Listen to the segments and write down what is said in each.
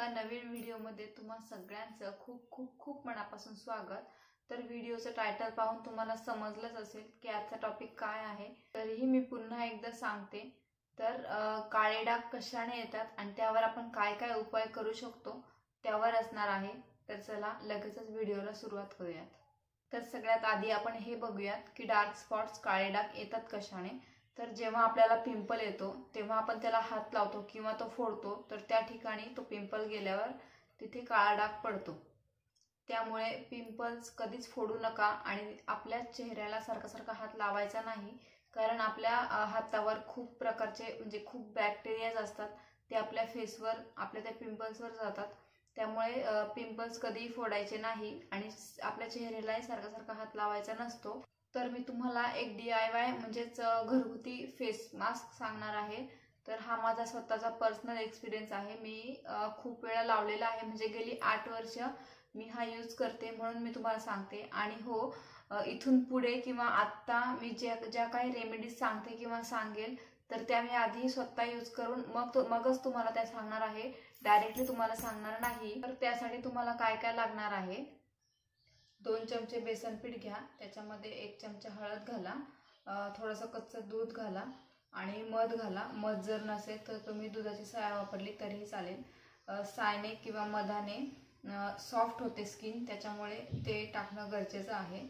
एका नवीन व्हिडिओमध्ये तुम्हा सगळ्यांचं खूप खूप खूप मनापासून स्वागत। तर व्हिडिओचं टायटल पाहून तुम्हाला समजलंच असेल की आजचा टॉपिक काय आहे। तरीही मी पुन्हा एकदा सांगते, तर काळे डाग कशाने येतात आणि त्यावर आपण काय काय उपाय करू शकतो त्यावर असणार आहे। तर चला लगेचच व्हिडिओला सुरुवात करूयात। तर सगळ्यात आधी आपण हे बघूयात की डार्क स्पॉट्स काळे डाग येतात कशाने। तर जेव्हा आपल्याला पिंपल येतो तेव्हा आपण त्याला हात लावतो किंवा तो फोडतो, तर त्या ठिकाणी तो पिंपल गेल्यावर तिथे काळा डाग पडतो। त्यामुळे पिंपल्स कधीच फोडू नका आणि आपल्या चेहऱ्याला सारखा हात लावायचा नाही, कारण आपल्या हातावर खूप प्रकारचे म्हणजे खूप बॅक्टेरियाज असतात, ते आपल्या फेसवर आपल्या त्या पिंपल्सवर जातात। त्यामुळे पिंपल्स कधीही फोडायचे नाही आणि आपल्या चेहऱ्यालाही सारखा हात लावायचा नसतो। तर मी तुम्हाला एक DIY म्हणजेच घरगुती फेस मास्क सांगणार आहे। तर हा माझा स्वतःचा पर्सनल एक्सपिरियन्स आहे। मी खूप वेळा लावलेला आहे, म्हणजे गेली 8 वर्ष मी हा यूज करते, म्हणून मी तुम्हाला सांगते। आणि हो, इथून पुढे किंवा आत्ता मी ज्या काही रेमेडीज सांगते किंवा सांगेल तर त्या मी आधी स्वतः यूज करून मगच तुम्हाला त्या सांगणार आहे, डायरेक्टली तुम्हाला सांगणार नाही। तर त्यासाठी तुम्हाला काय काय लागणार आहे, 2 चमचे बेसन पीठ घ्या, त्याच्यामध्ये 1 चमचा हळद घाला, थोडंसं कच्चं दूध घाला आणि मध घाला। मध जर नसेल तर तुम्ही दुधाची साय वापरली तरीही चालेल। सायने किंवा मधाने सॉफ्ट होते स्किन, त्याच्यामुळे ते टाकणं गरजेचं आहे।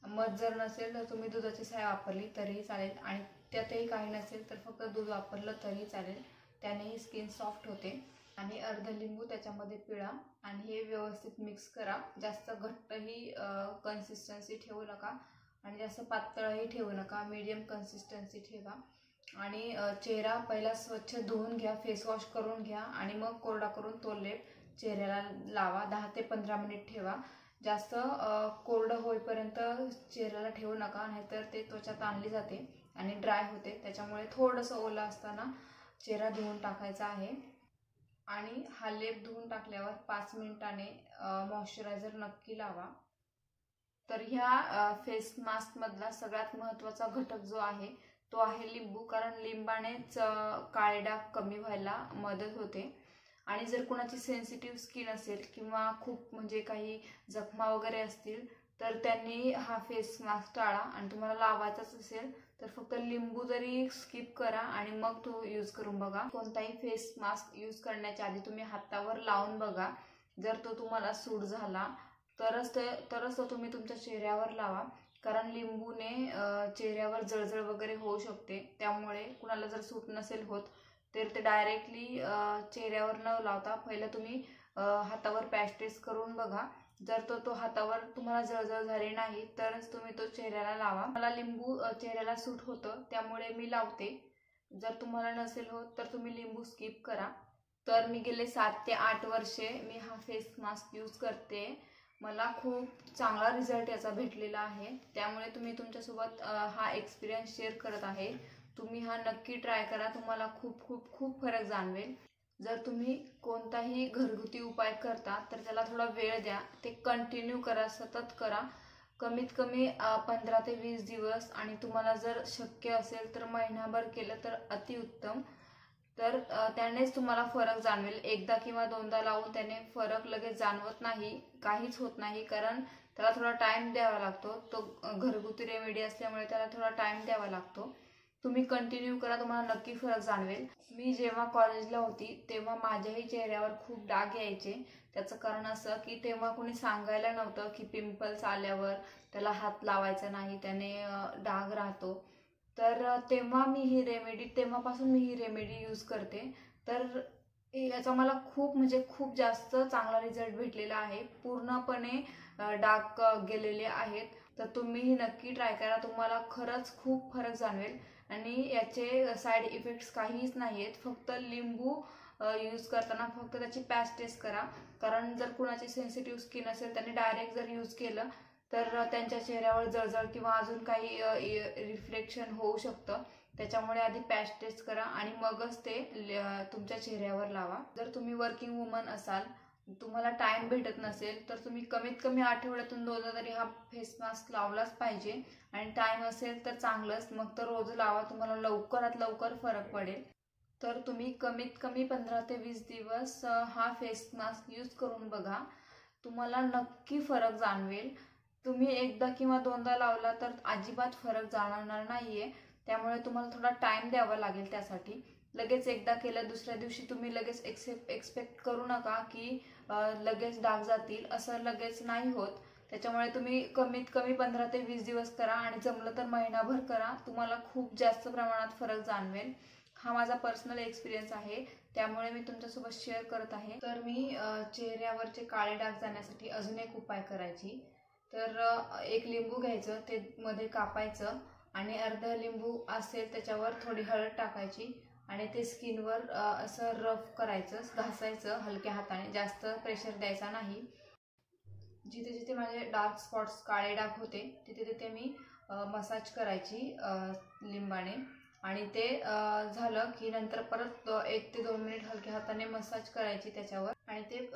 मध जर नसेल तर तुम्ही दुधाची साय वापरली तरीही चालेल, आणि त्यातही काही नसेल तर फक्त दूध वापरलं तरीही चालेल, त्यानेही स्किन सॉफ्ट होते। आणि अर्ध लिंबू त्याच्यामध्ये पिळा आणि हे व्यवस्थित मिक्स करा। जास्त घट्टही कन्सिस्टन्सी ठेवू नका आणि जास्त पातळही ठेवू नका, मीडियम कन्सिस्टन्सी ठेवा। आणि चेहरा पहिला स्वच्छ धुवून घ्या, फेस वॉश करून घ्या आणि मग कोरडा करून तो लेप चेहऱ्याला लावा। 10 ते 15 मिनिट ठेवा। जास्त कोरडं होईपर्यंत चेहऱ्याला ठेवू नका, नाहीतर ते त्वचा ताणली जाते आणि ड्राय होते। त्याच्यामुळे थोडंसं ओलं असताना चेहरा धुवून टाकायचा आहे। आणि हा लेप धुवून टाकल्यावर 5 मिनिटाने मॉइश्चरायझर नक्की लावा। तर ह्या फेस मास्क मधला सगळ्यात महत्त्वाचा घटक जो आहे तो आहे लिंबू, कारण लिंबानेच काळे डाग कमी व्हायला मदत होते। आणि जर कोणाची सेन्सिटिव्ह स्किन असेल किंवा खूप म्हणजे काही जखमा वगैरे असतील तर त्यांनी हा फेस मास्क टाळा, आणि तुम्हाला लावायचाच असेल तर फक्त लिंबू जरी स्किप करा आणि मग तो यूज करून बघा। कोणताही फेस मास्क यूज करण्याच्या आधी तुम्ही हातावर लावून बघा, जर तो तुम्हाला सूट झाला तरच तो तुम्ही तुमच्या चेहऱ्यावर लावा, कारण लिंबूने चेहऱ्यावर जळजळ वगैरे होऊ शकते। त्यामुळे कुणाला जर सूट नसेल होत तर ते डायरेक्टली चेहऱ्यावर न लावता पहिलं तुम्ही हातावर पॅच टेस्ट करून बघा। जर तो हातावर तुम्हाला जळजळ झाली नाही तरच तुम्ही तो चेहऱ्याला लावा। मला लिंबू चेहऱ्याला सूट होतं त्यामुळे मी लावते। जर तुम्हाला नसेल होत तर तुम्ही लिंबू स्किप करा। तर मी गेले 7 ते 8 वर्षे मी हा फेस मास्क यूज करते, मला खूप चांगला रिझल्ट याचा भेटलेला आहे। त्यामुळे तुम्ही तुमच्यासोबत हा एक्सपिरियन्स शेअर करत आहे। तुम्ही हा नक्की ट्राय करा, तुम्हाला खूप खूप खूप फरक जाणवेल। जर तुम्ही कोणताही घरगुती उपाय करता तर त्याला थोडा वेळ द्या, ते कंटिन्यू करा, सतत करा, कमीत कमी 15 ते 20 दिवस, आणि तुम्हाला जर शक्य असेल तर महिनाभर केलं तर अतिउत्तम। तर त्यानेच तुम्हाला फरक जाणवेल। एकदा किंवा दोनदा लावून त्याने फरक लगेच जाणवत नाही, काहीच होत नाही, कारण त्याला थोडा टाइम द्यावा लागतो। तो घरगुती रेमेडी असल्यामुळे त्याला थोडा टाइम द्यावा लागतो। तुम्ही कंटिन्यू करा, तुम्हाला नक्की फरक जाणवेल। मी जेव्हा कॉलेजला होती तेव्हा माझ्याही चेहऱ्यावर खूप डाग यायचे। त्याचं कारण असं की तेव्हा कोणी सांगायला नव्हतं की पिंपल्स आल्यावर त्याला हात लावायचा नाही, त्याने डाग राहतो। तर तेव्हापासून मी ही रेमेडी यूज करते। तर याचा मला खूप म्हणजे खूप जास्त चांगला रिझल्ट भेटलेला आहे, पूर्णपणे डाग गेलेले आहेत। तर तुम्ही नक्की ट्राय करा, तुम्हाला खरंच खूप फरक जाणवेल। आणि याचे साईड इफेक्ट्स काहीच नाही आहेत, फक्त लिंबू यूज करताना फक्त त्याची पॅच टेस्ट करा, कारण जर कुणाची सेन्सिटिव्ह स्किन असेल त्यांनी डायरेक्ट जर यूज केलं तर त्यांच्या चेहऱ्यावर जळजळ किंवा अजून काही रिफ्लेक्शन होऊ शकतं। त्याच्यामुळे आधी पॅच टेस्ट करा आणि मगच ते तुमच्या चेहऱ्यावर लावा। जर तुम्ही वर्किंग वुमन असाल, तुम्हाला टाइम भेटत नसेल तर तुम्ही कमीत कमी आठवड्यातून 2दा तरी हा फेस मास्क लावलाच पाहिजे। आणि टाइम असेल तर चांगलंच, मग तर रोज लावा, तुम्हाला लवकरात लवकर फरक पडेल। तर तुम्ही कमीत कमी 15 ते 20 दिवस हा फेस मास्क यूज करून बघा, तुम्हाला नक्की फरक जाणवेल। तुम्ही एकदा किंवा दोनदा लावला तर अजिबात फरक जाणवणार नाहीये, त्यामुळे तुम्हाला थोडा टाइम द्यावा लागेल त्यासाठी। लगेच एकदा केलं दुसऱ्या दिवशी तुम्ही लगेच एक्सपेक्ट करू नका की लगेच डाग जातील, असं लगेच नाही होत। त्याच्यामुळे तुम्ही कमीत कमी 15 ते 20 दिवस करा आणि जमलं तर महिनाभर करा, तुम्हाला खूप जास्त प्रमाणात फरक जाणवेल। हा माझा पर्सनल एक्सपिरियन्स आहे, त्यामुळे मी तुमच्यासोबत शेअर करत आहे। तर मी चेहऱ्यावरचे काळे डाग जाण्यासाठी अजून एक उपाय करायची। तर एक लिंबू घ्यायचं, ते मध्ये कापायचं आणि अर्धा लिंबू असेल त्याच्यावर थोडी हळद टाकायची आणि ते स्किनवर असं रफ करायचं, घासायचं हलक्या हाताने, जास्त प्रेशर द्यायचा नाही। जिथे जिथे माझे डार्क स्पॉट्स काळे डाग होते तिथे तिथे मी मसाज करायची लिंबाने, आणि ते झालं की नंतर परत 1 ते 2 मिनिट हलक्या हाताने मसाज करायची त्याच्यावर, आणि ते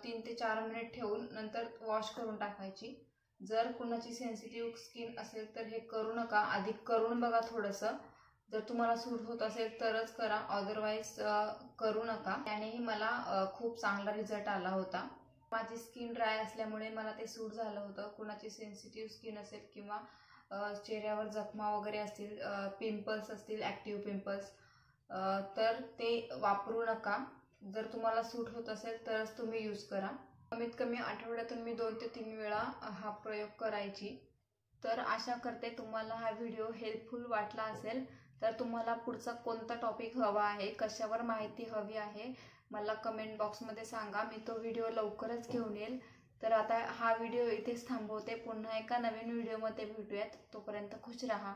3 ते 4 मिनिट ठेवून नंतर वॉश करून टाकायची। जर कुणाची सेन्सिटिव्ह स्किन असेल तर हे करू नका, आधी करून बघा थोडंसं, जर तुम्हाला सूट होत असेल तरच करा, अदरवाईज करू नका। त्यानेही मला खूप चांगला रिझल्ट आला होता। माझी स्किन ड्राय असल्यामुळे मला ते सूट झालं होतं। कुणाची सेन्सिटिव्ह स्किन असेल किंवा चेहऱ्यावर जखमा वगैरे असतील, पिंपल्स असतील, ॲक्टिव्ह पिंपल्स, तर ते वापरू नका। जर तुम्हाला सूट होत असेल तरच तुम्ही यूज करा। कमीत कमी आठवड्यातून मी 2 ते 3 वेळा हा प्रयोग करायची। तर आशा करते तुम्हाला हा व्हिडिओ हेल्पफुल वाटला असेल। तर तुम्हाला पुढचा कोणता टॉपिक हवा आहे, कशावर माहिती हवी आहे, मला कमेंट बॉक्समध्ये सांगा, मी तो व्हिडिओ लवकरच घेऊन येईल। तर आता हा व्हिडिओ इथेच थांबवते, पुन्हा एका नवीन व्हिडिओमध्ये भेटूयात, तोपर्यंत खुश राहा।